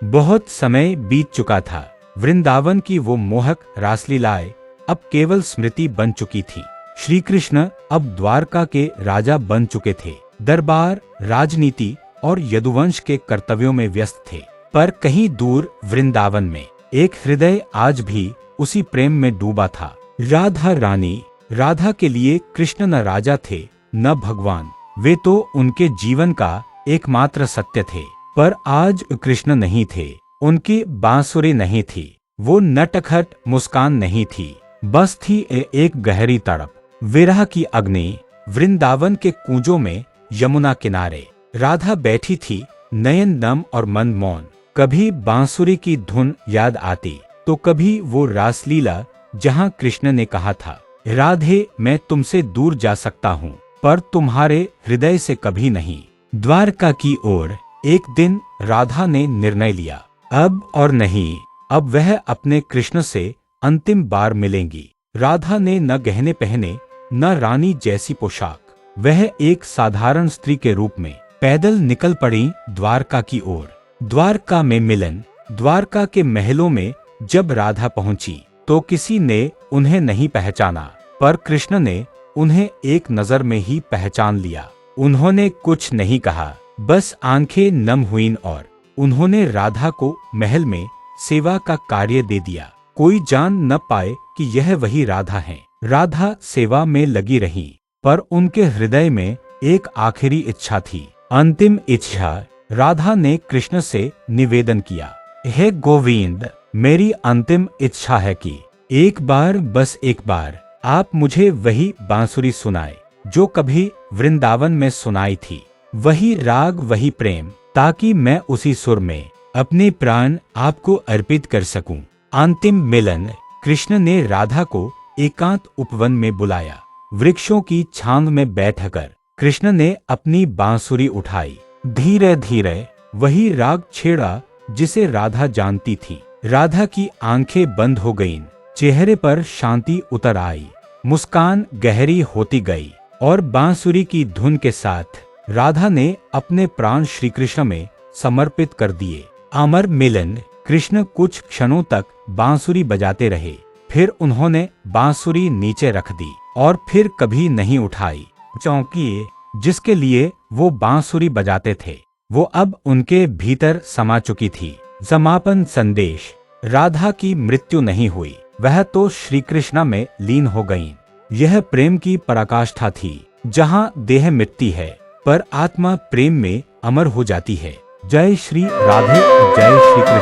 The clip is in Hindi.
बहुत समय बीत चुका था। वृंदावन की वो मोहक रासलीलाएं अब केवल स्मृति बन चुकी थी। श्री कृष्ण अब द्वारका के राजा बन चुके थे। दरबार, राजनीति और यदुवंश के कर्तव्यों में व्यस्त थे। पर कहीं दूर वृंदावन में एक हृदय आज भी उसी प्रेम में डूबा था। राधा रानी। राधा के लिए कृष्ण न राजा थे न भगवान, वे तो उनके जीवन का एकमात्र सत्य थे। पर आज कृष्ण नहीं थे, उनकी बांसुरी नहीं थी, वो नटखट मुस्कान नहीं थी, बस थी एक गहरी तड़प, विरह की अग्नि। वृंदावन के कूंजों में यमुना किनारे राधा बैठी थी, नयन नम और मन मौन। कभी बांसुरी की धुन याद आती तो कभी वो रासलीला जहां कृष्ण ने कहा था, राधे मैं तुमसे दूर जा सकता हूँ पर तुम्हारे हृदय से कभी नहीं। द्वारका की ओर एक दिन राधा ने निर्णय लिया, अब और नहीं, अब वह अपने कृष्ण से अंतिम बार मिलेंगी। राधा ने न गहने पहने न रानी जैसी पोशाक, वह एक साधारण स्त्री के रूप में पैदल निकल पड़ी द्वारका की ओर। द्वारका में मिलन। द्वारका के महलों में जब राधा पहुंची तो किसी ने उन्हें नहीं पहचाना, पर कृष्ण ने उन्हें एक नजर में ही पहचान लिया। उन्होंने कुछ नहीं कहा, बस आंखें नम हुईं और उन्होंने राधा को महल में सेवा का कार्य दे दिया। कोई जान न पाए कि यह वही राधा है। राधा सेवा में लगी रही, पर उनके हृदय में एक आखिरी इच्छा थी, अंतिम इच्छा। राधा ने कृष्ण से निवेदन किया, हे गोविंद, मेरी अंतिम इच्छा है कि एक बार, बस एक बार, आप मुझे वही बांसुरी सुनाए जो कभी वृंदावन में सुनाई थी, वही राग, वही प्रेम, ताकि मैं उसी सुर में अपने प्राण आपको अर्पित कर सकूं। अंतिम मिलन। कृष्ण ने राधा को एकांत उपवन में बुलाया। वृक्षों की छांव में बैठकर कृष्ण ने अपनी बांसुरी उठाई। धीरे धीरे वही राग छेड़ा जिसे राधा जानती थी। राधा की आंखें बंद हो गईं, चेहरे पर शांति उतर आई, मुस्कान गहरी होती गई और बांसुरी की धुन के साथ राधा ने अपने प्राण श्री कृष्ण में समर्पित कर दिए। अमर मिलन। कृष्ण कुछ क्षणों तक बांसुरी बजाते रहे, फिर उन्होंने बांसुरी नीचे रख दी और फिर कभी नहीं उठाई। चौंकिए, जिसके लिए वो बांसुरी बजाते थे वो अब उनके भीतर समा चुकी थी। समापन संदेश। राधा की मृत्यु नहीं हुई, वह तो श्री कृष्ण में लीन हो गईं। यह प्रेम की पराकाष्ठा थी, जहां देह मिटती है पर आत्मा प्रेम में अमर हो जाती है। जय श्री राधे, जय श्री कृष्ण।